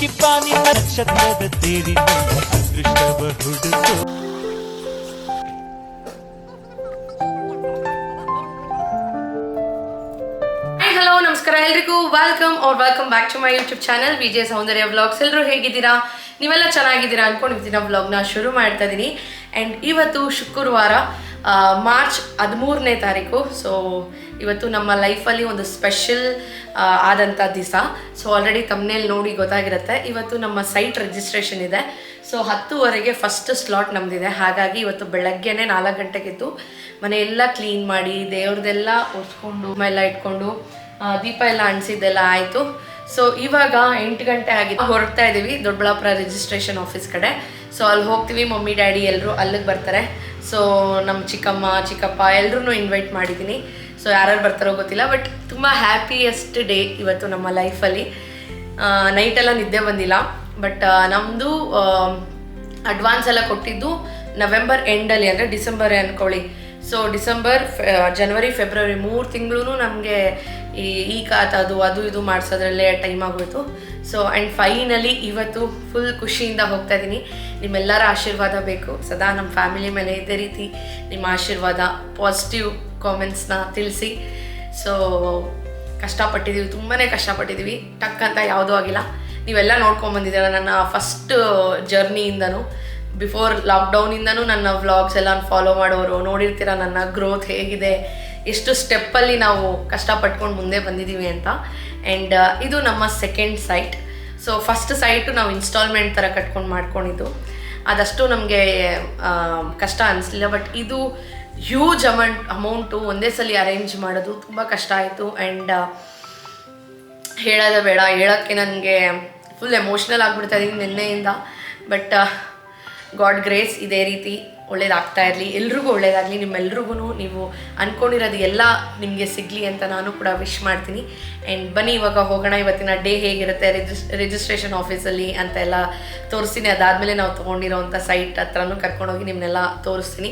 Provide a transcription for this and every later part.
ಚಿಪ್ಪ ನಿನ್ನ ನಕ್ಷತ್ರದ ತೇರಿ ಅದೃಷ್ಟವ ಹುಡುಕೋ. ನಮಸ್ಕಾರ ಎಲ್ರಿಗೂ, welcome back to my YouTube channel Vijaya Soundarya vlogs. ಎಲ್ಲರೂ ಹೇಗಿದ್ದೀರಾ? ನೀವೆಲ್ಲ ಚೆನ್ನಾಗಿದ್ದೀರಾ ಅನ್ಕೊಂಡಿದ್ದೀನ ವ್ಲಾಗ್ನ ಶುರು ಮಾಡ್ತಾ ಇದ್ದೀನಿ. ಆ್ಯಂಡ್ ಇವತ್ತು ಶುಕ್ರವಾರ, ಮಾರ್ಚ್ 13ನೇ ತಾರೀಕು. ಸೊ ಇವತ್ತು ನಮ್ಮ ಲೈಫಲ್ಲಿ ಒಂದು ಸ್ಪೆಷಲ್ ಆದಂಥ ದಿವಸ. ಸೊ ಆಲ್ರೆಡಿ ತಮ್ಮನೇಲಿ ನೋಡಿ ಗೊತ್ತಾಗಿರುತ್ತೆ. ಇವತ್ತು ನಮ್ಮ ಸೈಟ್ ರಿಜಿಸ್ಟ್ರೇಷನ್ ಇದೆ. ಸೊ 10:00 ಫಸ್ಟ್ ಸ್ಲಾಟ್ ನಮ್ಮದಿದೆ. ಹಾಗಾಗಿ ಇವತ್ತು ಬೆಳಗ್ಗೆನೇ 4 ಗಂಟೆಗೆದ್ದು ಮನೆಯೆಲ್ಲ ಕ್ಲೀನ್ ಮಾಡಿ ದೇವ್ರದ್ದೆಲ್ಲ ಒರೆಸ್ಕೊಂಡು ಎಲ್ಲ ಇಟ್ಕೊಂಡು ದೀಪ ಎಲ್ಲ ಅಂಟಿಸಿದ್ದೆಲ್ಲ ಆಯಿತು. ಸೊ ಇವಾಗ 8 ಗಂಟೆ ಆಗಿದೆ. ಹೊರಡ್ತಾ ಇದ್ದೀವಿ ದೊಡ್ಡಬಳ್ಳಾಪುರ ರಿಜಿಸ್ಟ್ರೇಷನ್ ಆಫೀಸ್ ಕಡೆ. ಸೊ ಅಲ್ಲಿ ಹೋಗ್ತೀವಿ. ಮಮ್ಮಿ ಡ್ಯಾಡಿ ಎಲ್ಲರೂ ಅಲ್ಲಿಗೆ ಬರ್ತಾರೆ. ಸೊ ನಮ್ಮ ಚಿಕ್ಕಮ್ಮ ಚಿಕ್ಕಪ್ಪ ಎಲ್ಲರೂ ಇನ್ವೈಟ್ ಮಾಡಿದ್ದೀನಿ. ಸೊ ಯಾರ್ಯಾರು ಬರ್ತಾರೋ ಗೊತ್ತಿಲ್ಲ, ಬಟ್ ತುಂಬ ಹ್ಯಾಪಿಯೆಸ್ಟ್ ಡೇ ಇವತ್ತು ನಮ್ಮ ಲೈಫಲ್ಲಿ. ನೈಟೆಲ್ಲ ನಿದ್ದೆ ಬಂದಿಲ್ಲ. ಬಟ್ ನಮ್ಮದು ಅಡ್ವಾನ್ಸ್ ಎಲ್ಲ ಕೊಟ್ಟಿದ್ದು ನವೆಂಬರ್ ಎಂಡಲ್ಲಿ, ಅಂದರೆ ಡಿಸೆಂಬರೇ ಅಂದ್ಕೊಳ್ಳಿ. ಸೊ ಡಿಸೆಂಬರ್, ಜನವರಿ, ಫೆಬ್ರವರಿ 3 ತಿಂಗಳು ನಮಗೆ ಈ ಖಾತದು ಅದು ಇದು ಮಾಡಿಸೋದ್ರಲ್ಲೇ ಟೈಮ್ ಆಗೋಯ್ತು. ಸೊ ಆ್ಯಂಡ್ ಫೈನಲಿ ಇವತ್ತು ಫುಲ್ ಖುಷಿಯಿಂದ ಹೋಗ್ತಾ ಇದ್ದೀನಿ. ನಿಮ್ಮೆಲ್ಲರ ಆಶೀರ್ವಾದ ಬೇಕು ಸದಾ ನಮ್ಮ ಫ್ಯಾಮಿಲಿ ಮೇಲೆ. ಇದೇ ರೀತಿ ನಿಮ್ಮ ಆಶೀರ್ವಾದ, ಪಾಸಿಟಿವ್ ಕಾಮೆಂಟ್ಸ್ನ ತಿಳಿಸಿ. ಸೊ ಕಷ್ಟಪಟ್ಟಿದ್ದೀವಿ, ತುಂಬಾ ಕಷ್ಟಪಟ್ಟಿದ್ದೀವಿ. ಟಕ್ ಅಂತ ಯಾವುದೂ ಆಗಿಲ್ಲ. ನೀವೆಲ್ಲ ನೋಡ್ಕೊಂಬಂದಿದ್ದೀರ ನನ್ನ ಫಸ್ಟ್ ಜರ್ನಿಯಿಂದನೂ, ಬಿಫೋರ್ ಲಾಕ್ಡೌನಿಂದನೂ ನನ್ನ ವ್ಲಾಗ್ಸ್ ಎಲ್ಲ ಫಾಲೋ ಮಾಡೋರು ನೋಡಿರ್ತೀರ ನನ್ನ ಗ್ರೋತ್ ಹೇಗಿದೆ, ಎಷ್ಟು ಸ್ಟೆಪ್ಪಲ್ಲಿ ನಾವು ಕಷ್ಟಪಟ್ಕೊಂಡು ಮುಂದೆ ಬಂದಿದ್ದೀವಿ ಅಂತ. ಆ್ಯಂಡ್ ಇದು ನಮ್ಮ second site. So first site ನಾವು ಇನ್ಸ್ಟಾಲ್ಮೆಂಟ್ ಥರ ಕಟ್ಕೊಂಡು ಮಾಡ್ಕೊಂಡಿದ್ದು, ಅದಷ್ಟು ನಮಗೆ ಕಷ್ಟ ಅನಿಸ್ಲಿಲ್ಲ. ಬಟ್ ಇದು ಹ್ಯೂಜ್ ಅಮೌಂಟು ಒಂದೇ ಸಲ ಅರೇಂಜ್ ಮಾಡೋದು ತುಂಬ ಕಷ್ಟ ಆಯಿತು. ಆ್ಯಂಡ್ ಹೇಳೋದೇ ಬೇಡ, ಹೇಳೋಕ್ಕೆ ನನಗೆ ಫುಲ್ ಎಮೋಷ್ನಲ್ ಆಗಿಬಿಡ್ತಾ ಇದ್ದೀನಿ ನಿನ್ನೆಯಿಂದ. ಬಟ್ ಗಾಡ್ ಗ್ರೇಸ್ ಇದೇ ರೀತಿ ಒಳ್ಳೇದಾಗ್ತಾ ಇರಲಿ, ಎಲ್ರಿಗೂ ಒಳ್ಳೇದಾಗಲಿ. ನಿಮ್ಮೆಲ್ರಿಗೂ ನೀವು ಅಂದ್ಕೊಂಡಿರೋದು ಎಲ್ಲ ನಿಮಗೆ ಸಿಗಲಿ ಅಂತ ನಾನು ಕೂಡ ವಿಶ್ ಮಾಡ್ತೀನಿ. ಆ್ಯಂಡ್ ಬನ್ನಿ ಇವಾಗ ಹೋಗೋಣ. ಇವತ್ತಿನ ಡೇ ಹೇಗಿರುತ್ತೆ ರಿಜಿಸ್ಟ್ರೇಷನ್ ಆಫೀಸಲ್ಲಿ ಅಂತ ಎಲ್ಲ ತೋರಿಸ್ತೀನಿ. ಅದಾದಮೇಲೆ ನಾವು ತೊಗೊಂಡಿರೋವಂಥ ಸೈಟ್ ಹತ್ರನೂ ಕರ್ಕೊಂಡೋಗಿ ನಿಮ್ಮನ್ನೆಲ್ಲ ತೋರಿಸ್ತೀನಿ.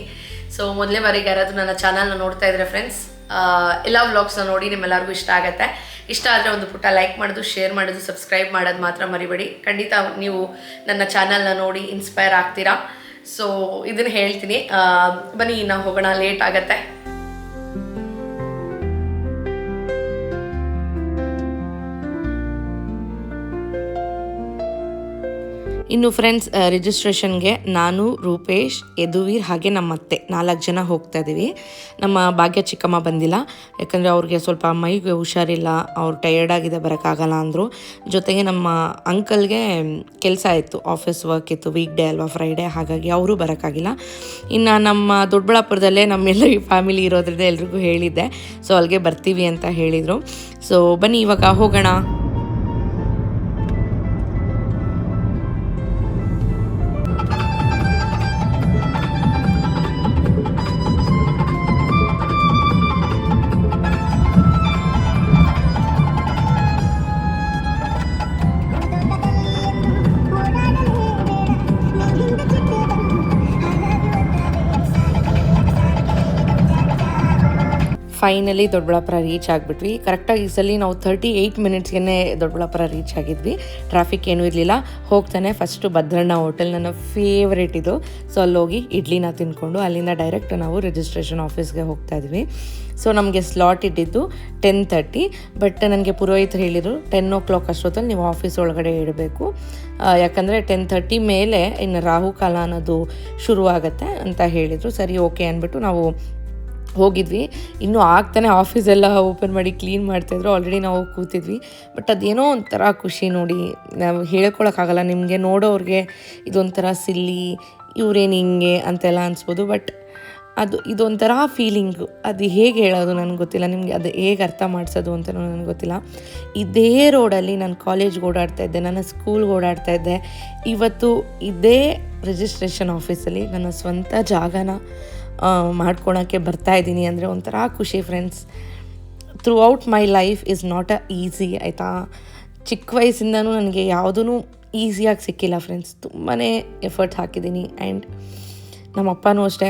ಸೊ ಮೊದಲೇ ಬಾರಿಗೆ ಯಾರಾದರೂ ನನ್ನ ಚಾನಲ್ನ ನೋಡ್ತಾ ಇದ್ರೆ ಫ್ರೆಂಡ್ಸ್, ಎಲ್ಲ ವ್ಲಾಗ್ಸ್ನ ನೋಡಿ ನಿಮ್ಮೆಲ್ಲರಿಗೂ ಇಷ್ಟ ಆಗುತ್ತೆ. ಇಷ್ಟ ಆದರೆ ಒಂದು ಪುಟ್ಟ ಲೈಕ್ ಮಾಡೋದು, ಶೇರ್ ಮಾಡೋದು, ಸಬ್ಸ್ಕ್ರೈಬ್ ಮಾಡೋದು ಮಾತ್ರ ಮರಿಬೇಡಿ. ಖಂಡಿತ ನೀವು ನನ್ನ ಚಾನಲ್ನ ನೋಡಿ ಇನ್ಸ್ಪೈರ್ ಆಗ್ತೀರಾ. ಸೊ ಇದನ್ನು ಹೇಳ್ತೀನಿ. ಬನ್ನಿ ನಾವು ಹೋಗೋಣ, ಲೇಟ್ ಆಗುತ್ತೆ. ಇನ್ನು ಫ್ರೆಂಡ್ಸ್, ರಿಜಿಸ್ಟ್ರೇಷನ್ಗೆ ನಾನು, ರೂಪೇಶ್, ಯದುವೀರ್ ಹಾಗೆ ನಮ್ಮ ಅತ್ತೆ 4 ಜನ ಹೋಗ್ತಾ ಇದ್ದೀವಿ. ನಮ್ಮ ಭಾಗ್ಯ ಚಿಕ್ಕಮ್ಮ ಬಂದಿಲ್ಲ, ಯಾಕಂದರೆ ಅವ್ರಿಗೆ ಸ್ವಲ್ಪ ಮೈಗೆ ಹುಷಾರಿಲ್ಲ, ಅವ್ರು ಟಯರ್ಡಾಗಿದೆ, ಬರೋಕ್ಕಾಗಲ್ಲ ಅಂದರು. ಜೊತೆಗೆ ನಮ್ಮ ಅಂಕಲ್ಗೆ ಕೆಲಸ ಇತ್ತು, ಆಫೀಸ್ ವರ್ಕ್ ಇತ್ತು, ವೀಕ್ ಡೇ ಅಲ್ವಾ, ಫ್ರೈಡೇ, ಹಾಗಾಗಿ ಅವರು ಬರೋಕ್ಕಾಗಿಲ್ಲ. ಇನ್ನು ನಮ್ಮ ದೊಡ್ಡಬಳ್ಳಾಪುರದಲ್ಲೇ ನಮ್ಮೆಲ್ಲ ಫ್ಯಾಮಿಲಿ ಇರೋದ್ರಿಂದ ಎಲ್ರಿಗೂ ಹೇಳಿದ್ದೆ. ಸೊ ಅಲ್ಲಿಗೆ ಬರ್ತೀವಿ ಅಂತ ಹೇಳಿದರು. ಸೊ ಬನ್ನಿ ಇವಾಗ ಹೋಗೋಣ. ಫೈನಲಿ ದೊಡ್ಡಬಳ್ಳಾಪುರ ರೀಚ್ ಆಗಿಬಿಟ್ವಿ. ಕರೆಕ್ಟಾಗಿ ಈ ಸಲ ನಾವು 38 ಮಿನಿಟ್ಸ್ಗೆ ದೊಡ್ಡಬಳ್ಳಾಪುರ ರೀಚ್ ಆಗಿದ್ವಿ. ಟ್ರಾಫಿಕ್ ಏನೂ ಇರಲಿಲ್ಲ. ಹೋಗ್ತಾನೆ ಫಸ್ಟು ಭದ್ರಣ್ಣ ಹೋಟೆಲ್ ನನ್ನ ಫೇವ್ರೇಟ್ ಇದು. ಸೊ ಅಲ್ಲೋಗಿ ಇಡ್ಲಿನ ತಿಂದ್ಕೊಂಡು ಅಲ್ಲಿಂದ ಡೈರೆಕ್ಟ್ ನಾವು ರಿಜಿಸ್ಟ್ರೇಷನ್ ಆಫೀಸ್ಗೆ ಹೋಗ್ತಾ ಇದ್ವಿ. ಸೊ ನಮಗೆ ಸ್ಲಾಟ್ ಇಟ್ಟಿದ್ದು 10:30. ಬಟ್ ನನಗೆ ಪುರೋಹಿತರು ಹೇಳಿದರು 10 o'clock ಅಷ್ಟೊತ್ತಲ್ಲಿ ನೀವು ಆಫೀಸ್ ಒಳಗಡೆ ಇಡಬೇಕು, ಯಾಕಂದರೆ 10:30 ಮೇಲೆ ಇನ್ನು ರಾಹುಕಾಲ ಅನ್ನೋದು ಶುರುವಾಗತ್ತೆ ಅಂತ ಹೇಳಿದರು. ಸರಿ ಓಕೆ ಅಂದ್ಬಿಟ್ಟು ನಾವು ಹೋಗಿದ್ವಿ. ಇನ್ನೂ ಆಗ್ತಾನೆ ಆಫೀಸೆಲ್ಲ ಓಪನ್ ಮಾಡಿ ಕ್ಲೀನ್ ಮಾಡ್ತಾಯಿದ್ರು. ಆಲ್ರೆಡಿ ನಾವು ಕೂತಿದ್ವಿ. ಬಟ್ ಅದೇನೋ ಒಂಥರ ಖುಷಿ ನೋಡಿ, ನಾವು ಹೇಳ್ಕೊಳಕ್ಕಾಗಲ್ಲ. ನಿಮಗೆ ನೋಡೋರಿಗೆ ಇದೊಂಥರ ಸಿಲ್ಲಿ, ಇವ್ರೇನು ಹಿಂಗೆ ಅಂತೆಲ್ಲ ಅನಿಸ್ಬೋದು. ಬಟ್ ಇದೊಂಥರ ಫೀಲಿಂಗು. ಅದು ಹೇಗೆ ಹೇಳೋದು ನನಗೆ ಗೊತ್ತಿಲ್ಲ, ನಿಮಗೆ ಅದು ಹೇಗೆ ಅರ್ಥ ಮಾಡಿಸೋದು ಅಂತ ನನಗೆ ಗೊತ್ತಿಲ್ಲ. ಇದೇ ರೋಡಲ್ಲಿ ನಾನು ಕಾಲೇಜ್ಗೆ ಓಡಾಡ್ತಾಯಿದ್ದೆ, ನನ್ನ ಸ್ಕೂಲ್ಗೆ ಓಡಾಡ್ತಾಯಿದ್ದೆ. ಇವತ್ತು ಇದೇ ರಿಜಿಸ್ಟ್ರೇಷನ್ ಆಫೀಸಲ್ಲಿ ನನ್ನ ಸ್ವಂತ ಜಾಗನ ಮಾಡ್ಕೊಳಕ್ಕೆ ಬರ್ತಾಯಿದ್ದೀನಿ ಅಂದರೆ ಒಂಥರ ಖುಷಿ friends. Through out my life is not easy, ಆಯಿತಾ. ಚಿಕ್ಕ ವಯಸ್ಸಿಂದನೂ ನನಗೆ ಯಾವುದೂ ಈಸಿಯಾಗಿ ಸಿಕ್ಕಿಲ್ಲ ಫ್ರೆಂಡ್ಸ್. ತುಂಬಾ ಎಫರ್ಟ್ ಹಾಕಿದ್ದೀನಿ. ಆ್ಯಂಡ್ ನಮ್ಮಪ್ಪನೂ ಅಷ್ಟೇ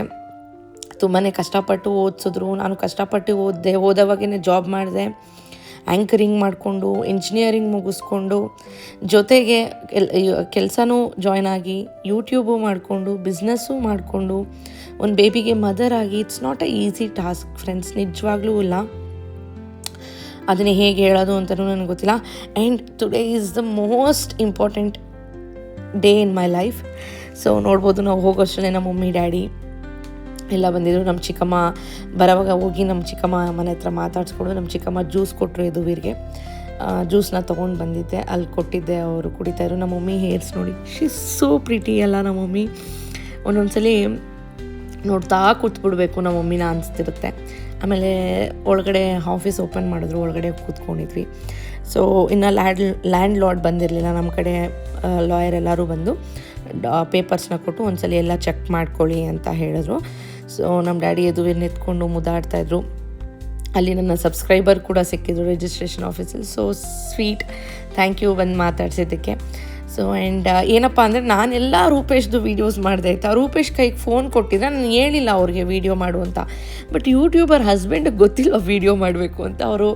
ತುಂಬಾ ಕಷ್ಟಪಟ್ಟು ಓದಿಸಿದ್ರು. ನಾನು ಕಷ್ಟಪಟ್ಟು ಓದಿದೆ, ಓದೋವಾಗೇ ಜಾಬ್ ಮಾಡಿದೆ. ಆ್ಯಂಕರಿಂಗ್ ಮಾಡಿಕೊಂಡು ಇಂಜಿನಿಯರಿಂಗ್ ಮುಗಿಸ್ಕೊಂಡು ಜೊತೆಗೆ ಕೆಲಸನೂ ಜಾಯ್ನ್ ಆಗಿ ಯೂಟ್ಯೂಬು ಮಾಡಿಕೊಂಡು ಬಿಸ್ನೆಸ್ಸು ಮಾಡಿಕೊಂಡು ಒಂದು ಬೇಬಿಗೆ ಮದರ್ ಆಗಿ it's not a easy task friends, ನಿಜವಾಗ್ಲೂ ಇಲ್ಲ. ಅದನ್ನೇ ಹೇಗೆ ಹೇಳೋದು ಅಂತಲೂ ನನಗೆ ಗೊತ್ತಿಲ್ಲ. And today is the most important day in my life. So ನೋಡ್ಬೋದು, ನಾವು ಹೋಗೋಷ್ಟೇ ನಮ್ಮ ಮಮ್ಮಿ ಡ್ಯಾಡಿ ಎಲ್ಲ ಬಂದಿದ್ದರು. ನಮ್ಮ ಚಿಕ್ಕಮ್ಮ ಬರೋವಾಗ ಹೋಗಿ ನಮ್ಮ ಚಿಕ್ಕಮ್ಮ ಮನೆ ಹತ್ರ ಮಾತಾಡಿಸ್ಕೊಂಡು ನಮ್ಮ ಚಿಕ್ಕಮ್ಮ ಜ್ಯೂಸ್ ಕೊಟ್ಟರು ಯದುವೀರ್ಗೆ. ಜ್ಯೂಸನ್ನ ತೊಗೊಂಡು ಬಂದಿದ್ದೆ, ಅಲ್ಲಿ ಕೊಟ್ಟಿದ್ದೆ, ಅವರು ಕುಡಿತಾಯಿದ್ರು. ನಮ್ಮ ಮಮ್ಮಿ ಹೇರ್ಸ್ ನೋಡಿ, ಶಿ ಸೋ ಪ್ರಿಟಿ ಅಲ್ಲ ನಮ್ಮ ಮಮ್ಮಿ. ಒಂದೊಂದ್ಸಲಿ ನೋಡ್ತಾ ಕೂತ್ಬಿಡ್ಬೇಕು ನಮ್ಮ ಮಮ್ಮಿನ ಅನಿಸ್ತಿರುತ್ತೆ. ಆಮೇಲೆ ಒಳಗಡೆ ಆಫೀಸ್ ಓಪನ್ ಮಾಡಿದ್ರು, ಒಳಗಡೆ ಕೂತ್ಕೊಂಡಿದ್ವಿ. ಸೊ ಇನ್ನು ಲ್ಯಾಂಡ್ ಲಾರ್ಡ್ ಬಂದಿರಲಿಲ್ಲ ನಮ್ಮ ಕಡೆ. ಲಾಯರ್ ಎಲ್ಲರೂ ಬಂದು ಪೇಪರ್ಸ್ನ ಕೊಟ್ಟು ಒಂದ್ಸಲಿ ಎಲ್ಲ ಚೆಕ್ ಮಾಡ್ಕೊಳ್ಳಿ ಅಂತ ಹೇಳಿದ್ರು. ಸೊ ನಮ್ಮ ಡ್ಯಾಡಿ ಯದುವೀರ್ನ ಎತ್ಕೊಂಡು ಮುದ್ದಾಡ್ತಾಯಿದ್ರು. ಅಲ್ಲಿ ನನ್ನ ಸಬ್ಸ್ಕ್ರೈಬರ್ ಕೂಡ ಸಿಕ್ಕಿದ್ರು ರಿಜಿಸ್ಟ್ರೇಷನ್ ಆಫೀಸಲ್ಲಿ. ಸೊ ಸ್ವೀಟ್, ಥ್ಯಾಂಕ್ ಯು ಬಂದು ಮಾತಾಡ್ಸಿದ್ದಕ್ಕೆ. ಸೊ ಆ್ಯಂಡ್ ಏನಪ್ಪ ಅಂದರೆ, ನಾನೆಲ್ಲ ರೂಪೇಶ್ದು ವೀಡಿಯೋಸ್ ಮಾಡಿದೆ ಆಯಿತಾ. ರೂಪೇಶ್ ಕೈಗೆ ಫೋನ್ ಕೊಟ್ಟಿದ್ರೆ ನಾನು ಹೇಳಿಲ್ಲ ಅವ್ರಿಗೆ ವೀಡಿಯೋ ಮಾಡು ಅಂತ. ಬಟ್ ಯೂಟ್ಯೂಬರ್ ಹಸ್ಬೆಂಡ್ಗೆ ಗೊತ್ತಿಲ್ಲ ವೀಡಿಯೋ ಮಾಡಬೇಕು ಅಂತ. ಅವರು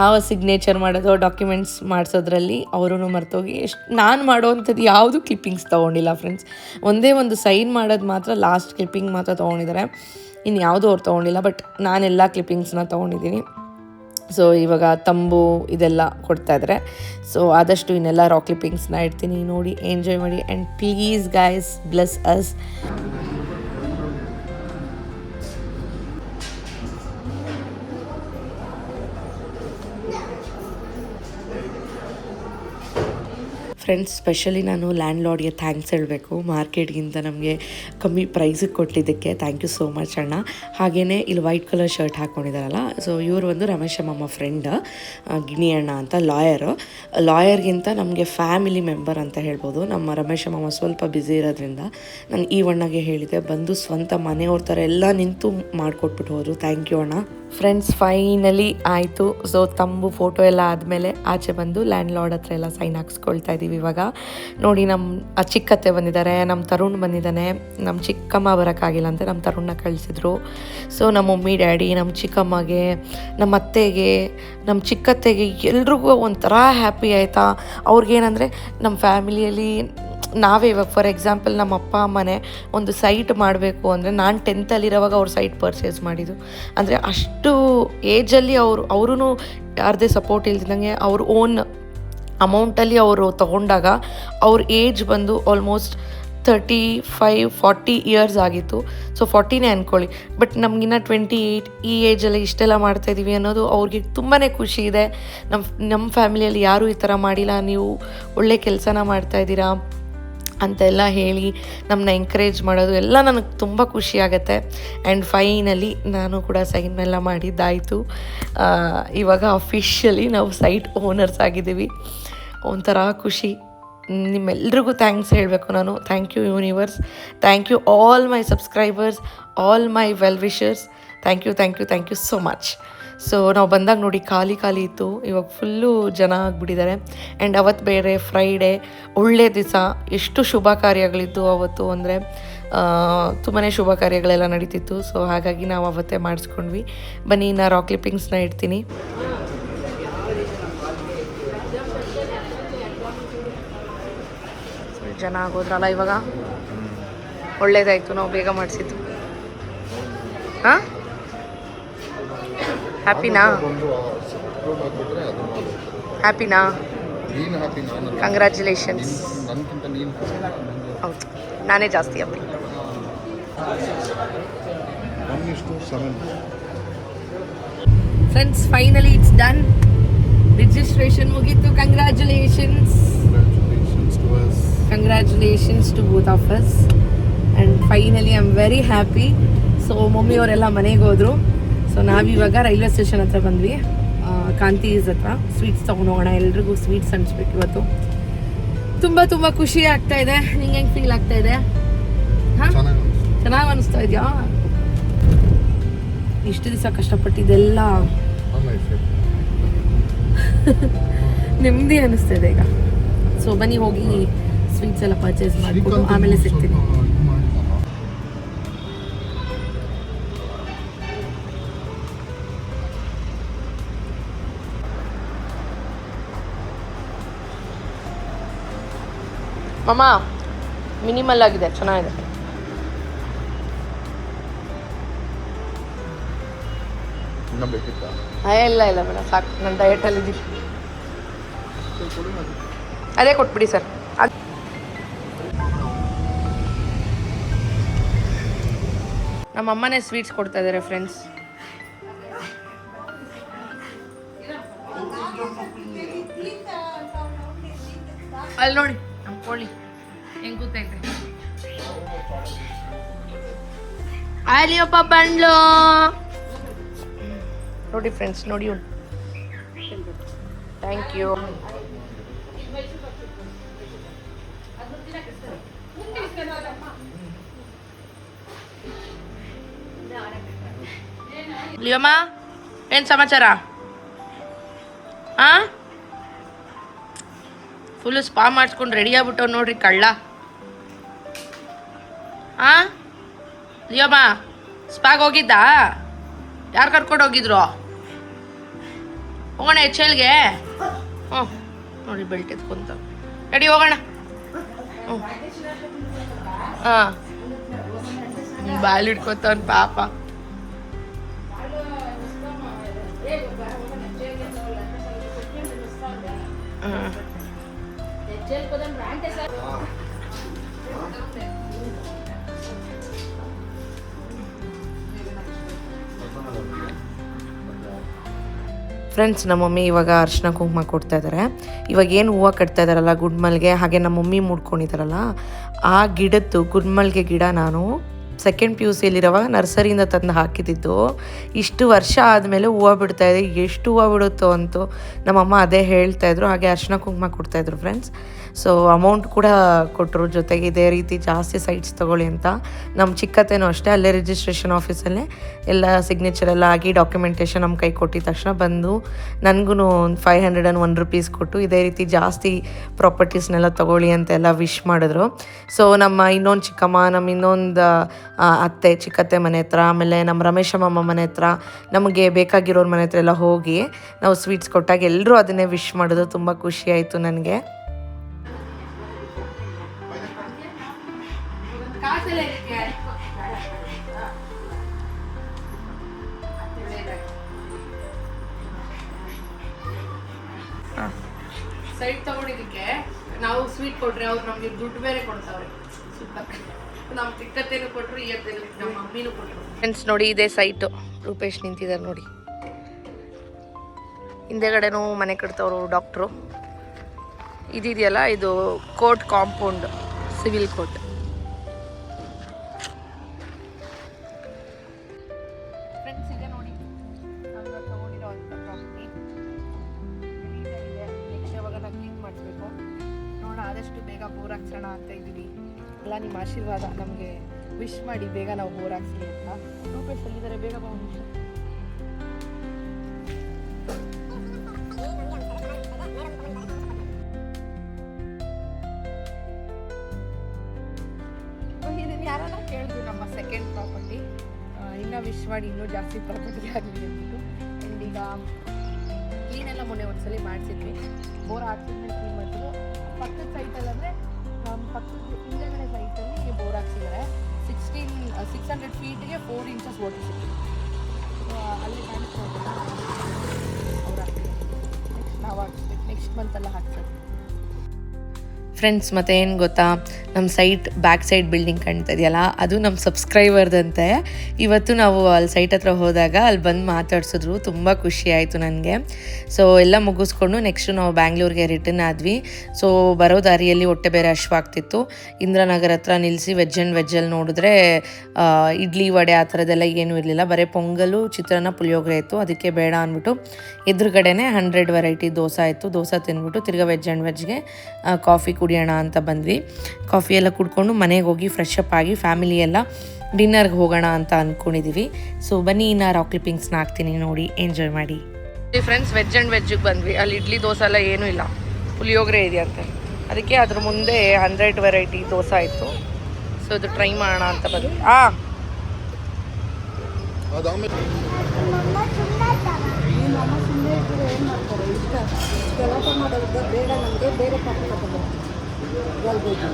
ಆ ಸಿಗ್ನೇಚರ್ ಮಾಡೋದು, ಡಾಕ್ಯುಮೆಂಟ್ಸ್ ಮಾಡಿಸೋದ್ರಲ್ಲಿ ಅವರೂ ಮರ್ತೋಗಿ ನಾನು ಮಾಡೋವಂಥದ್ದು ಯಾವುದು ಕ್ಲಿಪ್ಪಿಂಗ್ಸ್ ತೊಗೊಂಡಿಲ್ಲ ಫ್ರೆಂಡ್ಸ್. ಒಂದೇ ಒಂದು ಸೈನ್ ಮಾಡೋದು ಮಾತ್ರ, ಲಾಸ್ಟ್ ಕ್ಲಿಪ್ಪಿಂಗ್ ಮಾತ್ರ ತೊಗೊಂಡಿದ್ದಾರೆ, ಇನ್ನು ಯಾವುದೂ ಅವ್ರು ತೊಗೊಂಡಿಲ್ಲ. ಬಟ್ ನಾನೆಲ್ಲ ಕ್ಲಿಪ್ಪಿಂಗ್ಸ್ನ ತೊಗೊಂಡಿದ್ದೀನಿ. ಸೊ ಇವಾಗ ತಂಬು ಇದೆಲ್ಲ ಕೊಡ್ತಾಯಿದ್ದಾರೆ. ಸೊ ಆದಷ್ಟು ಇನ್ನೆಲ್ಲ ರಾಕ್ ಕ್ಲಿಪ್ಪಿಂಗ್ಸ್ನ ಇಡ್ತೀನಿ, ನೋಡಿ ಎಂಜಾಯ್ ಮಾಡಿ. And please guys, bless us. Friends, specially ನಾನು ಲ್ಯಾಂಡ್ ಲಾರ್ಡ್ಗೆ ಥ್ಯಾಂಕ್ಸ್ ಹೇಳಬೇಕು. ಮಾರ್ಕೆಟ್ಗಿಂತ ನಮಗೆ ಕಮ್ಮಿ ಪ್ರೈಸಿಗೆ ಕೊಟ್ಟಿದ್ದಕ್ಕೆ ಥ್ಯಾಂಕ್ ಯು ಸೋ ಮಚ್ ಅಣ್ಣ. ಹಾಗೆಯೇ ಇಲ್ಲಿ ವೈಟ್ ಕಲರ್ ಶರ್ಟ್ ಹಾಕ್ಕೊಂಡಿದ್ದಾರಲ್ಲ, ಸೊ ಇವರು ಒಂದು ರಮೇಶಮ್ಮಮ್ಮ ಫ್ರೆಂಡ್, ಗಿಣಿ ಅಣ್ಣ ಅಂತ ಲಾಯರ್ಗಿಂತ ನಮಗೆ ಫ್ಯಾಮಿಲಿ ಮೆಂಬರ್ ಅಂತ ಹೇಳ್ಬೋದು. ನಮ್ಮ ರಮೇಶಮ್ಮಮ್ಮ ಸ್ವಲ್ಪ ಬ್ಯುಸಿ ಇರೋದ್ರಿಂದ ನಾನು ಈ ಅಣ್ಣಗೆ ಹೇಳಿದೆ, ಬಂದು ಸ್ವಂತ ಮನೆಯವ್ರ ಥರ ಎಲ್ಲ ನಿಂತು ಮಾಡಿಕೊಟ್ಬಿಟ್ಟು ಹೋದರು. ಥ್ಯಾಂಕ್ ಯು ಅಣ್ಣ. ಫ್ರೆಂಡ್ಸ್, ಫೈನಲಿ ಆಯಿತು. ಸೊ ತಂಬು ಫೋಟೋ ಎಲ್ಲ ಆದಮೇಲೆ ಆಚೆ ಬಂದು ಲ್ಯಾಂಡ್ ಲಾರ್ಡ್ ಹತ್ರ ಎಲ್ಲ ಸೈನ್ ಹಾಕ್ಸ್ಕೊಳ್ತಾ ಇದ್ದೀವಿ. ಇವಾಗ ನೋಡಿ, ನಮ್ಮ ಚಿಕ್ಕತ್ತೆ ಬಂದಿದ್ದಾರೆ, ನಮ್ಮ ತರುಣ್ ಬಂದಿದ್ದಾನೆ. ನಮ್ಮ ಚಿಕ್ಕಮ್ಮ ಬರೋಕ್ಕಾಗಿಲ್ಲ ಅಂತ ನಮ್ಮ ತರುಣ್ನ ಕಳಿಸಿದ್ರು. ಸೊ ನಮ್ಮ ಮಮ್ಮಿ ಡ್ಯಾಡಿ, ನಮ್ಮ ಚಿಕ್ಕಮ್ಮಗೆ, ನಮ್ಮ ಅತ್ತೆಗೆ, ನಮ್ಮ ಚಿಕ್ಕತ್ತೆಗೆ ಎಲ್ರಿಗೂ ಒಂಥರ ಹ್ಯಾಪಿ ಆಯಿತಾ. ಅವ್ರಿಗೇನಂದರೆ ನಮ್ಮ ಫ್ಯಾಮಿಲಿಯಲ್ಲಿ ನಾವೇ ಇವಾಗ ಫಾರ್ ಎಕ್ಸಾಂಪಲ್ ನಮ್ಮ ಅಪ್ಪ ಅಮ್ಮನೇ ಒಂದು ಸೈಟ್ ಮಾಡಬೇಕು ಅಂದರೆ, ನಾನು 10th ಇರೋವಾಗ ಅವ್ರು ಸೈಟ್ ಪರ್ಚೇಸ್ ಮಾಡಿದ್ದು. ಅಂದರೆ ಅಷ್ಟು ಏಜಲ್ಲಿ ಅವ್ರೂ ಯಾರದೇ ಸಪೋರ್ಟ್ ಇಲ್ದಿದ್ದಂಗೆ ಅವ್ರ ಓನ್ ಅಮೌಂಟಲ್ಲಿ ಅವರು ತೊಗೊಂಡಾಗ ಅವ್ರ ಏಜ್ ಬಂದು ಆಲ್ಮೋಸ್ಟ್ 35-40 ಇಯರ್ಸ್ ಆಗಿತ್ತು. ಸೊ 40ನೇ ಅಂದ್ಕೊಳ್ಳಿ. ಬಟ್ ನಮಗಿನ್ನ 28 ಈ ಏಜಲ್ಲಿ ಇಷ್ಟೆಲ್ಲ ಮಾಡ್ತಾಯಿದ್ದೀವಿ ಅನ್ನೋದು ಅವ್ರಿಗೆ ತುಂಬಾ ಖುಷಿ ಇದೆ. ನಮ್ಮ ಫ್ಯಾಮಿಲಿಯಲ್ಲಿ ಯಾರೂ ಈ ಥರ ಮಾಡಿಲ್ಲ, ನೀವು ಒಳ್ಳೆ ಕೆಲಸನ ಮಾಡ್ತಾಯಿದ್ದೀರಾ ಅಂತೆಲ್ಲ ಹೇಳಿ ನಮ್ಮನ್ನ ಎಂಕರೇಜ್ ಮಾಡೋದು ಎಲ್ಲ ನನಗೆ ತುಂಬ ಖುಷಿ ಆಗುತ್ತೆ. ಆ್ಯಂಡ್ ಫೈನಲಿ ನಾನು ಕೂಡ ಸೈನ್ ಎಲ್ಲ ಮಾಡಿದ್ದಾಯಿತು. ಇವಾಗ ಅಫಿಷಿಯಲಿ ನಾವು ಸೈಟ್ ಓನರ್ಸ್ ಆಗಿದ್ದೀವಿ. ಒಂಥರ ಖುಷಿ. ನಿಮ್ಮೆಲ್ರಿಗೂ ಥ್ಯಾಂಕ್ಸ್ ಹೇಳಬೇಕು ನಾನು. Thank you universe, thank you all my subscribers, all my well wishers. Thank you so much. So ನಾವು ಬಂದಾಗ ನೋಡಿ ಖಾಲಿ ಇತ್ತು, ಇವಾಗ ಫುಲ್ಲು ಜನ ಆಗಿಬಿಟ್ಟಿದ್ದಾರೆ. ಆ್ಯಂಡ್ ಅವತ್ತು ಬೇರೆ ಫ್ರೈಡೇ, ಒಳ್ಳೆ ದಿವಸ, ಎಷ್ಟು ಶುಭ ಕಾರ್ಯಗಳಿತ್ತು ಅವತ್ತು. ಅಂದರೆ ತುಂಬಾ ಶುಭ ಕಾರ್ಯಗಳೆಲ್ಲ ನಡೀತಿತ್ತು. ಸೊ ಹಾಗಾಗಿ ನಾವು ಅವತ್ತೇ ಮಾಡಿಸ್ಕೊಂಡ್ವಿ. ಬನ್ನಿ, ನಾ ರಾಕ್ ಕ್ಲಿಪ್ಪಿಂಗ್ಸ್ನ ಇಡ್ತೀನಿ. ಜನ ಆಗೋದ್ರಲ್ಲ ಇವಾಗ, ಒಳ್ಳೇದಾಯಿತು ನಾವು ಬೇಗ ಮಾಡಿಸಿದ್ದು. ಹಾಂ, ಹ್ಯಾಪಿನಾ? ಕಂಗ್ರ್ಯಾಚುಲೇಷನ್ಸ್. ಹೌದು, ನಾನೇ ಜಾಸ್ತಿ happy. Friends, finally it's done. Registration ಮುಗೀತು. Congratulations to both of us. And finally I am very happy. So ಮಮ್ಮಿಯವರೆಲ್ಲ ಮನೆಗೆ ಹೋದರು. ಸೊ ನಾವಿವಾಗ ರೈಲ್ವೆ ಸ್ಟೇಷನ್ ಹತ್ರ ಬಂದ್ವಿ, ಕಾಂತೀಸ್ ಹತ್ರ. ಸ್ವೀಟ್ಸ್ ತೊಗೊಂಡು ಹೋಗೋಣ, ಎಲ್ರಿಗೂ ಸ್ವೀಟ್ಸ್ ಹಂಚ್ಬೇಕು ಇವತ್ತು. ತುಂಬ ಖುಷಿ ಆಗ್ತಾ ಇದೆ. ನಿಂಗೆ ಹೆಂಗೆ ಫೀಲ್ ಆಗ್ತಾ ಇದೆ? ಹಾಂ, ಚೆನ್ನಾಗಿ ಅನಿಸ್ತಾ ಇದೆಯಾ? ಇಷ್ಟು ದಿವಸ ಕಷ್ಟಪಟ್ಟಿದ್ದೆಲ್ಲ ನೆಮ್ಮದಿ ಅನಿಸ್ತಾ ಇದೆ ಈಗ. ಸೊ ಬನ್ನಿ, ಹೋಗಿ ಸ್ವೀಟ್ಸ್ ಎಲ್ಲ ಪರ್ಚೇಸ್ ಮಾಡಿಕೊಂಡು ಆಮೇಲೆ ಸಿಗ್ತೀನಿ. ಮಮ್ಮ ಮಿನಿಮಲ್ ಆಗಿದೆ, ಚೆನ್ನಾಗಿದೆ. ಇಲ್ಲ ಇಲ್ಲ ಮೇಡಮ್, ಸಾಕು, ನನ್ನ ಡಯಟಲ್ಲಿದ್ದೀನಿ. ಅದೇ ಕೊಟ್ಬಿಡಿ ಸರ್. ನಮ್ಮ ಅಮ್ಮನೇ ಸ್ವೀಟ್ಸ್ ಕೊಡ್ತಾ ಇದ್ದಾರೆ ಫ್ರೆಂಡ್ಸ್. ಅಲ್ಲಿ ನೋಡಿ ನಮ್ಮ ಕೋಳಿ ಹೆಂಗ್ ಕೂತೈತೆ. ಅಲ್ಲಿಯಪ್ಪ ಬಂಡ್ಲು ನೋಡಿ ಫ್ರೆಂಡ್ಸ್, ನೋಡಿ ಉಂಟು. Thank you. ಲಿಯಮ್ಮ, ಏನು ಸಮಾಚಾರ? ಹಾಂ, ಫುಲ್ಲು ಸ್ಪಾ ಮಾಡಿಸ್ಕೊಂಡು ರೆಡಿ ಆಗ್ಬಿಟ್ಟವ್ ನೋಡ್ರಿ ಕಳ್ಳ. ಹಾಂ ಲಿಯಮ್ಮ, ಸ್ಪಾಗೆ ಹೋಗಿದ್ದಾ? ಯಾರು ಕರ್ಕೊಂಡು ಹೋಗಿದ್ರು? ಹೋಗೋಣ HLಗೆ. ಹ್ಞೂ ನೋಡಿ ಬೆಲ್ಟ್ ಎತ್ಕೊಂತ ರೆಡಿ, ಹೋಗೋಣ. ಹ್ಞೂ ಹಾಂ, ಬಾಲ್ ಹಿಡ್ಕೊತವ್ನು ಪಾಪ. ಫ್ರೆಂಡ್ಸ್, ನಮ್ಮ ಮಮ್ಮಿ ಇವಾಗ ಅರ್ಶಿನ ಕುಂಕುಮ ಕೊಡ್ತಾ ಇದ್ದಾರೆ. ಇವಾಗ ಏನು ಹೂವು ಕಟ್ತಾ ಇದ್ದಾರಲ್ಲ ಗುಡ್ಮಲ್ಗೆ, ಹಾಗೆ ನಮ್ಮ ಮಮ್ಮಿ ಮುಡ್ಕೊಂಡಿದ್ದಾರಲ್ಲ ಆ ಗಿಡದ್ದು ಗುಡ್ಮಲ್ಗೆ ಗಿಡ ನಾನು ಸೆಕೆಂಡ್ PUCಯಲ್ಲಿರುವಾಗ ನರ್ಸರಿಯಿಂದ ತಂದು ಹಾಕಿದ್ದು. ಇಷ್ಟು ವರ್ಷ ಆದಮೇಲೆ ಹೂವು ಬಿಡ್ತಾಯಿದೆ. ಎಷ್ಟು ಹೂವು ಬಿಡುತ್ತೋ ಅಂತೂ ನಮ್ಮಮ್ಮ ಅದೇ ಹೇಳ್ತಾಯಿದ್ರು. ಹಾಗೆ ಅರ್ಶಿನ ಕುಂಕುಮ ಕೊಡ್ತಾಯಿದ್ರು ಫ್ರೆಂಡ್ಸ್. ಸೊ ಅಮೌಂಟ್ ಕೂಡ ಕೊಟ್ಟರು, ಜೊತೆಗೆ ಇದೇ ರೀತಿ ಜಾಸ್ತಿ ಸೈಟ್ಸ್ ತೊಗೊಳ್ಳಿ ಅಂತ. ನಮ್ಮ ಚಿಕ್ಕತ್ತೇನೂ ಅಷ್ಟೇ, ಅಲ್ಲೇ ರಿಜಿಸ್ಟ್ರೇಷನ್ ಆಫೀಸಲ್ಲೇ ಎಲ್ಲ ಸಿಗ್ನೇಚರ್ ಎಲ್ಲ ಆಗಿ ಡಾಕ್ಯುಮೆಂಟೇಷನ್ ನಮ್ಮ ಕೈ ಕೊಟ್ಟಿದ ತಕ್ಷಣ ಬಂದು ನನಗೂ 501 ರೂಪೀಸ್ ಕೊಟ್ಟು ಇದೇ ರೀತಿ ಜಾಸ್ತಿ ಪ್ರಾಪರ್ಟೀಸ್ನೆಲ್ಲ ತೊಗೊಳ್ಳಿ ಅಂತೆಲ್ಲ ವಿಶ್ ಮಾಡಿದ್ರು. ಸೊ ನಮ್ಮ ಇನ್ನೊಂದು ಚಿಕ್ಕಮ್ಮ, ನಮ್ಮ ಇನ್ನೊಂದು ಅತ್ತೆ, ಚಿಕ್ಕತ್ತೆ ಮನೆ ಹತ್ರ, ಆಮೇಲೆ ನಮ್ಮ ರಮೇಶಮ್ಮ ಮನೆ ಹತ್ರ, ನಮಗೆ ಬೇಕಾಗಿರೋರ ಮನೆ ಹತ್ರ ಎಲ್ಲ ಹೋಗಿ ನಾವು ಸ್ವೀಟ್ಸ್ ಕೊಟ್ಟಾಗ ಎಲ್ಲರೂ ಅದನ್ನೇ ವಿಶ್ ಮಾಡೋದು. ತುಂಬ ಖುಷಿ ಆಯಿತು ನನಗೆ. ಸೈಟ್ ತಗೊಂಡಿದ್ದಕ್ಕೆ ನಾವು ಸ್ವೀಟ್ ಕೊಟ್ರೆ ಅವ್ರು ನಮಗೆ ದುಡ್ಡು ಬೇರೆ ಕೊಡ್ತಾವ್ರೆ. ಸೂಪರ್. ನಮ್ಮ ಚಿಕ್ಕತ್ತೇನು ಕೊಟ್ಟರು, ಈ ಅತ್ತೇನು, ನಮ್ಮ ಮಮ್ಮಿನೂ ಕೊಟ್ಟರು. ಫ್ರೆಂಡ್ಸ್ ನೋಡಿ, ಇದೇ ಸೈಟು. ರೂಪೇಶ್ ನಿಂತಿದ್ದಾರೆ ನೋಡಿ. ಹಿಂದೆಗಡೆನೂ ಮನೆ ಕಟ್ತವ್ರು ಡಾಕ್ಟ್ರು. ಇದೆಯಲ್ಲ, ಇದು court compound, civil court. Friends, ಇದೆ ನೋಡಿ ನಾವು ತಗೊಂಡಿರೋ ಅಂಥ ಪ್ರಾಪರ್ಟಿ. ನೆಕ್ಸ್ಟ್ ಯಾವಾಗ ನಾವು ಕ್ಲೀನ್ ಮಾಡಬೇಕು ನೋಡೋಣ. ಆದಷ್ಟು ಬೇಗ ಬೋರ್ ಹಾಕ್ಸೋಣ ಅಂತ ಇದ್ದೀವಿ. ಎಲ್ಲ ನಿಮ್ಮ ಆಶೀರ್ವಾದ ನಮಗೆ ವಿಶ್ ಮಾಡಿ ಬೇಗ ನಾವು ಬೋರ್ ಹಾಕ್ಸಿ ಅಂತ. ರೂಪೇಶ್ ಅಲ್ಲಿದ್ದಾರೆ, ಬೇಗ ಬಾ. ಇದನ್ನು ಯಾರನ್ನ ಕೇಳಿದ್ವಿ, ನಮ್ಮ ಸೆಕೆಂಡ್ ಪ್ರಾಪರ್ಟಿ. ಇನ್ನೂ ವಿಶ್ ಮಾಡಿ ಇನ್ನೂ ಜಾಸ್ತಿ ಪ್ರಾಪರ್ಟಿ ಆಗಲಿ ಅಂದ್ಬಿಟ್ಟು. ಆ್ಯಂಡ್ ಈಗ ಕ್ಲೀನೆಲ್ಲ ಮೊನ್ನೆ ಒಂದ್ಸಲಿ ಮಾಡಿಸಿದ್ವಿ. ಬೋರ್ ಹಾಕ್ಸಿದ್ಮೇಲೆ ಕ್ಲೀನ್ ಮಾಡಿದ್ರು. ಪಕ್ಕದ ಸೈಟಲ್ಲಿ ಅಂದರೆ ನಮ್ಮ ಪಕ್ಕದ ಹಿಂದೆಗಡೆ ಸೈಟಲ್ಲಿ ಬೋರ್ ಹಾಕ್ಸಿದ್ದಾರೆ. 600 ಫೀಟ್ಗೆ 4 ಇಂಚಸ್ ವಾಟರ್ ಸಿಕ್ಕಿದೆ. ಅಲ್ಲಿ ಕಾಣಿಸ್ಬೋದು ಅವ್ರು ಹಾಕ್ತಿದ್ದಾರೆ. ನೆಕ್ಸ್ಟ್ ನಾವು ಹಾಕ್ಸ್ಬೇಕು, ನೆಕ್ಸ್ಟ್ ಮಂತೆಲ್ಲ ಹಾಕ್ತಾರೆ. ಫ್ರೆಂಡ್ಸ್, ಮತ್ತೆ ಏನು ಗೊತ್ತಾ, ನಮ್ಮ ಸೈಟ್ ಬ್ಯಾಕ್ ಸೈಡ್ ಬಿಲ್ಡಿಂಗ್ ಕಾಣ್ತಾ ಇದೆಯಲ್ಲ, ಅದು ನಮ್ಮ ಸಬ್ಸ್ಕ್ರೈಬರ್ದಂತೆ. ಇವತ್ತು ನಾವು ಅಲ್ಲಿ ಸೈಟ್ ಹತ್ರ ಹೋದಾಗ ಅಲ್ಲಿ ಬಂದು ಮಾತಾಡ್ಸಿದ್ರು. ತುಂಬ ಖುಷಿ ಆಯಿತು ನನಗೆ. ಸೊ ಎಲ್ಲ ಮುಗಿಸ್ಕೊಂಡು ನೆಕ್ಸ್ಟು ನಾವು ಬ್ಯಾಂಗ್ಳೂರಿಗೆ ರಿಟರ್ನ್ ಆದ್ವಿ. ಸೊ ಬರೋ ದಾರಿಯಲ್ಲಿ ಹೊಟ್ಟೆ ಬೇರೆ ಹಶ್ವಾಗ್ತಿತ್ತು. ಇಂದ್ರನಗರ ಹತ್ರ ನಿಲ್ಲಿಸಿ ವೆಜ್ಜಲ್ಲಿ ನೋಡಿದ್ರೆ ಇಡ್ಲಿ ವಡೆ ಆ ಥರದ್ದೆಲ್ಲ ಏನೂ ಇರಲಿಲ್ಲ. ಬರೀ ಪೊಂಗಲು, ಚಿತ್ರಾನ್ನ, ಪುಳಿಯೋಗರೆ ಇತ್ತು. ಅದಕ್ಕೆ ಬೇಡ ಅಂದ್ಬಿಟ್ಟು ಎದುರುಗಡೆನೇ 100 ವೆರೈಟಿ ದೋಸೆ ಇತ್ತು. ದೋಸೆ ತಿಂದ್ಬಿಟ್ಟು ತಿರ್ಗಾ ವೆಜ್ಗೆ ಕಾಫಿ ಕುಡಿಯೋಣ ಅಂತ ಬಂದ್ವಿ. ಕಾಫಿ ಎಲ್ಲ ಕುಡ್ಕೊಂಡು ಮನೆಗೆ ಹೋಗಿ ಫ್ರೆಶ್ ಅಪ್ ಆಗಿ ಫ್ಯಾಮಿಲಿ ಎಲ್ಲ ಡಿನ್ನರ್ಗೆ ಹೋಗೋಣ ಅಂತ ಅಂದ್ಕೊಂಡಿದ್ದೀವಿ. ಸೊ ಬನ್ನಿ, ಇನ್ನು ರಾಕ್ ಕ್ಲಿಪ್ಪಿಂಗ್ಸ್ನ ಹಾಕ್ತೀನಿ, ನೋಡಿ ಎಂಜಾಯ್ ಮಾಡಿ. ಫ್ರೆಂಡ್ಸ್, ವೆಜ್ಜಿಗೆ ಬಂದ್ವಿ. ಅಲ್ಲಿ ಇಡ್ಲಿ ದೋಸೆ ಎಲ್ಲ ಏನೂ ಇಲ್ಲ, ಪುಳಿಯೋಗರೆ ಇದೆಯಂತೆ. ಅದಕ್ಕೆ ಅದ್ರ ಮುಂದೆ 100 ವೆರೈಟಿ ದೋಸೆ ಇತ್ತು. ಸೊ ಇದು ಟ್ರೈ ಮಾಡೋಣ ಅಂತ ಬಂದ್ವಿ. ಕೆಲಸ ಮಾಡೋದು ಬೇಡ, ನಮಗೆ ಬೇರೆ ಪಾಠ ಗಲ್ಗೋದು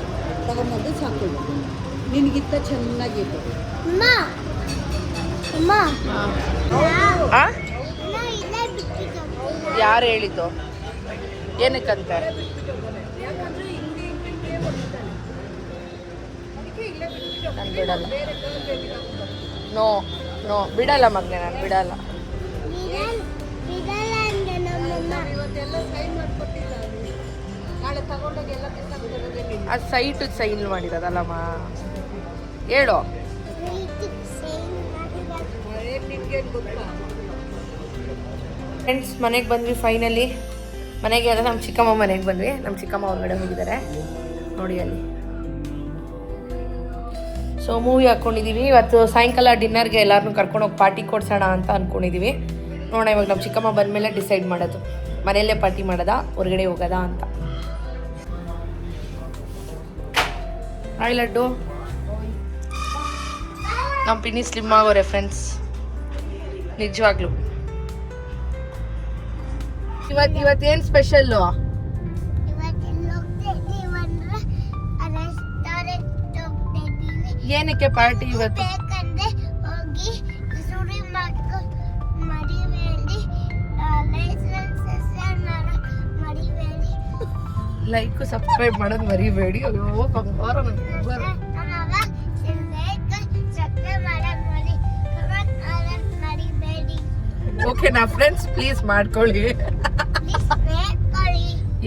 ತಗೊಂಬಂದು ಸಾಕೋದು ನಿನಗಿಂತ ಚೆನ್ನಾಗಿತ್ತು. ಯಾರು ಹೇಳಿದ್ದು ಏನಕ್ಕಂತ? ನಾನು ಬಿಡಲ್ಲ. ನೋ ನೋ ಬಿಡಲ್ಲ ಮಗನೆ, ನಾನು ಬಿಡಲ್ಲ. ಅದು ಸೈನ್ ಮಾಡಿರೋದಲ್ಲಮ್ಮ, ಹೇಳು. ಫ್ರೆಂಡ್ಸ್, ಮನೆಗೆ ಬಂದ್ವಿ ಫೈನಲಿ. ಮನೆಗೆ ಅಲ್ಲ, ನಮ್ಮ ಚಿಕ್ಕಮ್ಮ ಮನೆಗೆ ಬಂದ್ವಿ. ನಮ್ಮ ಚಿಕ್ಕಮ್ಮ ಹೊರಗಡೆ ಹೋಗಿದ್ದಾರೆ ನೋಡಿ ಅಲ್ಲಿ. ಸೊ ಮೂವಿ ಹಾಕ್ಕೊಂಡಿದ್ದೀವಿ. ಇವತ್ತು ಸಾಯಂಕಾಲ ಡಿನ್ನರ್ಗೆ ಎಲ್ಲರನ್ನೂ ಕರ್ಕೊಂಡೋಗಿ ಪಾರ್ಟಿ ಕೊಡ್ಸೋಣ ಅಂತ ಅಂದ್ಕೊಂಡಿದ್ದೀವಿ. ನೋಡೋಣ ಇವಾಗ ನಮ್ಮ ಚಿಕ್ಕಮ್ಮ ಬಂದಮೇಲೆ ಡಿಸೈಡ್ ಮಾಡೋದು, ಮನೆಯಲ್ಲೇ ಪಾರ್ಟಿ ಮಾಡೋದಾ ಹೊರಗಡೆ ಹೋಗೋದಾ ಅಂತ. ಹಾಯ್ ಲಡ್ಡು. ನಮ್ಮ ಪಿನ್ನಿ ಸ್ಲಿಮ್ ಆಗೋರೆ ಫ್ರೆಂಡ್ಸ್, ನಿಜವಾಗ್ಲು. ಇವತ್ತೇನು ಸ್ಪೆಷಲ್ಲು? ಏನಕ್ಕೆ ಪಾರ್ಟಿ ಇವತ್ತು? ಲೈಕ್ ಸಬ್ಸ್ಕ್ರೈಬ್ ಮಾಡೋದು ಮರಿಬೇಡಿ. ಓಕೆನಾ ಫ್ರೆಂಡ್ಸ್, ಪ್ಲೀಸ್ ಮಾಡ್ಕೊಳ್ಳಿ.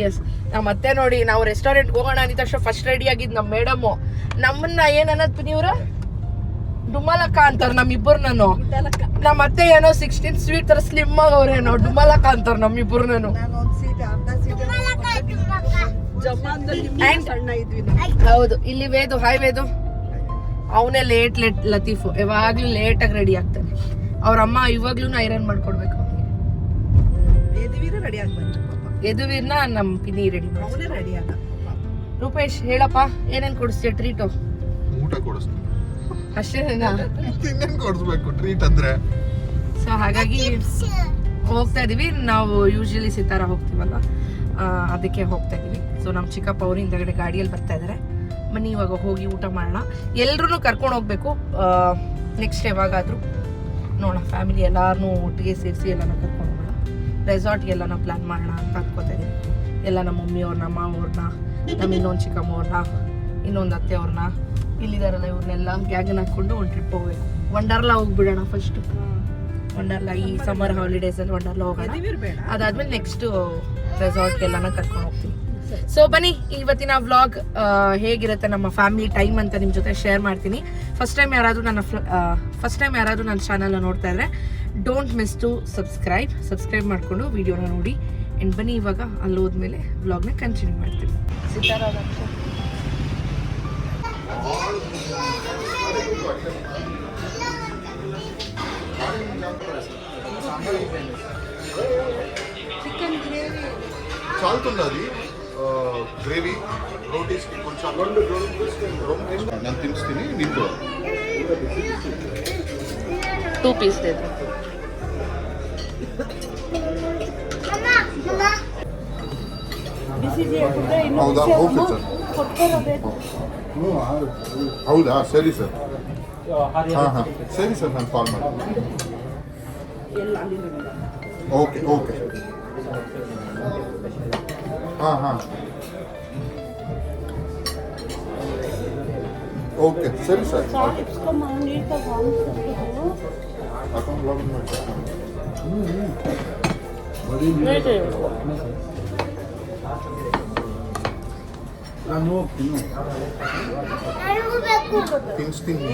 ಎಸ್, ನಾವು ಮತ್ತೆ ನೋಡಿ, ನಾವು ರೆಸ್ಟೋರೆಂಟ್ಗೆ ಹೋಗೋಣ ಅಂದ ತಕ್ಷಣ ಫಸ್ಟ್ ರೆಡಿ ಆಗಿದ್ದು ನಮ್ಮ ಮೇಡಮು. ನಮ್ಮನ್ನ ಏನ್ ಅನ್ನದ್ ನೀವು ಡುಮ್ಮಲಕ್ಕ ಅಂತಾರ ನಮ್ಮಿಬ್ಬರನ್ನು. ನಮ್ಮ ಅತ್ತೆ ಏನೋ 16 ಸ್ವೀಟ್ ತರ ಸ್ಲಿಮ್ ಆಗವ್ರೇನೋ, ಡುಮ್ಮಲಕ್ಕ ಅಂತಾರ ನಮ್ಮಿಬ್ಬರನ್ನು. ಹೌದು, ಇಲ್ಲಿ ವೇದು. ಹಾಯ್ ವೇದು. ಅವನೇ ಲೇಟ್ ಲತೀಫು, ಯಾವಾಗ್ಲೂ ಲೇಟಾಗಿ ರೆಡಿ ಆಗ್ತಾನೆ. ಅವ್ರ ಅಮ್ಮ ಇವಾಗ್ಲೂ ಐರನ್ ಮಾಡ್ಕೊಡ್ಬೇಕು. ಯದುವೀರ್ನ ನಮ್ಮ ಪಿನಿ ರೆಡಿ ಮಾಡಿ. ರೂಪೇಶ್ ಹೇಳಪ್ಪ, ಏನೇನ್ ಕೊಡಿಸ್ತೀಯ ಟ್ರೀಟು? ಊಟ ಕೊಡಿಸ್ತೀನಿ ಅಷ್ಟೇನಾ? ಇನ್ನೇನ್ ಕೊಡಿಸ್ಬೇಕು ಟ್ರೀಟ್ ಅಂದ್ರೆ? ಸೊ ಹಾಗಾಗಿ ಹೋಗ್ತಾ ಇದೀವಿ. ನಾವು ಯೂಶಲಿ ಸಿತಾರ ಹೋಗ್ತೀವಲ್ಲ, ಅದಕ್ಕೆ ಹೋಗ್ತಾ ಇದೀವಿ. ಸೊ ನಮ್ಮ ಚಿಕ್ಕಪ್ಪ ಅವರು ಹಿಂದಗಡೆ ಗಾಡಿಯಲ್ಲಿ ಬರ್ತಾ ಇದಾರೆ. ಬನ್ನಿ ಇವಾಗ ಹೋಗಿ ಊಟ ಮಾಡೋಣ. ಎಲ್ರೂ ಕರ್ಕೊಂಡು ಹೋಗ್ಬೇಕು ನೆಕ್ಸ್ಟ್ ಯಾವಾಗಾದ್ರೂ ನೋಡೋಣ. ಫ್ಯಾಮಿಲಿ ಎಲ್ಲಾರನ್ನೂ ಒಟ್ಟಿಗೆ ಸೇರಿಸಿ ಎಲ್ಲಾನ ಕರ್ಕೊಂಡು ಹೋಗೋಣ. ರೆಸಾರ್ಟ್ಗೆ ಎಲ್ಲಾನ ಪ್ಲಾನ್ ಮಾಡೋಣ ಅಂತ ಅನ್ಕೋತಾ ಇದೀವಿ. ಎಲ್ಲ ನಮ್ಮ ಮಮ್ಮಿಯವ್ರನ್ನ, ಮಾವವ್ರನ್ನ, ನಮ್ಮ ಇನ್ನೊಂದು ಚಿಕ್ಕಮ್ಮವ್ರನ್ನ, ಇನ್ನೊಂದು ಅತ್ತೆ ಅವ್ರನ್ನ, ಇಲ್ಲಿದಾರಲ್ಲ ಇವ್ರನ್ನೆಲ್ಲ ಗ್ಯಾಗನ್ ಹಾಕೊಂಡು ಒಂದು ಟ್ರಿಪ್ ಹೋಗ್ಬೇಕು. ವಂಡರ್ಲಾ ಹೋಗ್ಬಿಡೋಣ ಫಸ್ಟ್. ವಂಡರ್ಲಾ ಈ ಸಮ್ಮರ್ ಹಾಲಿಡೇಸ್ ಅಲ್ಲಿ ವಂಡರ್ಲಾ ಹೋಗೋಣ. ಅದಾದ್ಮೇಲೆ ನೆಕ್ಸ್ಟ್ ರೆಸಾರ್ಟ್ಗೆ ಎಲ್ಲಾನ ಕರ್ಕೊಂಡು ಹೋಗ್ತೀವಿ. ಸೊ ಬನ್ನಿ, ಇವತ್ತಿನ ವ್ಲಾಗ್ ಹೇಗಿರುತ್ತೆ ನಮ್ಮ ಫ್ಯಾಮಿಲಿ ಟೈಮ್ ಅಂತ ನಿಮ್ಮ ಜೊತೆ ಶೇರ್ ಮಾಡ್ತೀನಿ. ಫಸ್ಟ್ ಟೈಮ್ ಯಾರಾದರೂ ನನ್ನ ಚಾನಲ್ನ ನೋಡ್ತಾ ಇದ್ರೆ ಡೋಂಟ್ ಮಿಸ್ ಟು ಸಬ್ಸ್ಕ್ರೈಬ್ ಮಾಡಿಕೊಂಡು ವಿಡಿಯೋನ ನೋಡಿ. ಆ್ಯಂಡ್ ಬನ್ನಿ ಇವಾಗ ಅಲ್ಲಿ ಹೋದ್ಮೇಲೆ ವ್ಲಾಗ್ನ ಕಂಟಿನ್ಯೂ ಮಾಡ್ತೀನಿ. ಸಿತಾರ చాలుతున్నది గ్రేవీ రోటీస్కి కొంచెం నేను తినిస్తుంది నీకు 2 ಪೀಸ್ ಇದೆ. ಹೌದಾ? Okay sir. ಹೌದಾ? ಸರಿ ಸರ್. ಹಾಂ ಹಾಂ ಸರಿ ಸರ್, ನಾನು ಕಾಲ್ ಮಾಡ್ತೀನಿ. Okay okay. ಹಾಂ ಹಾಂ ಓಕೆ ಸರಿ ಸರ್. ಅಕೌಂಟ್ ಲಾಗಿನ್ ಮಾಡಿ. ತಿನ್ನಿಸ್ತೀನಿ.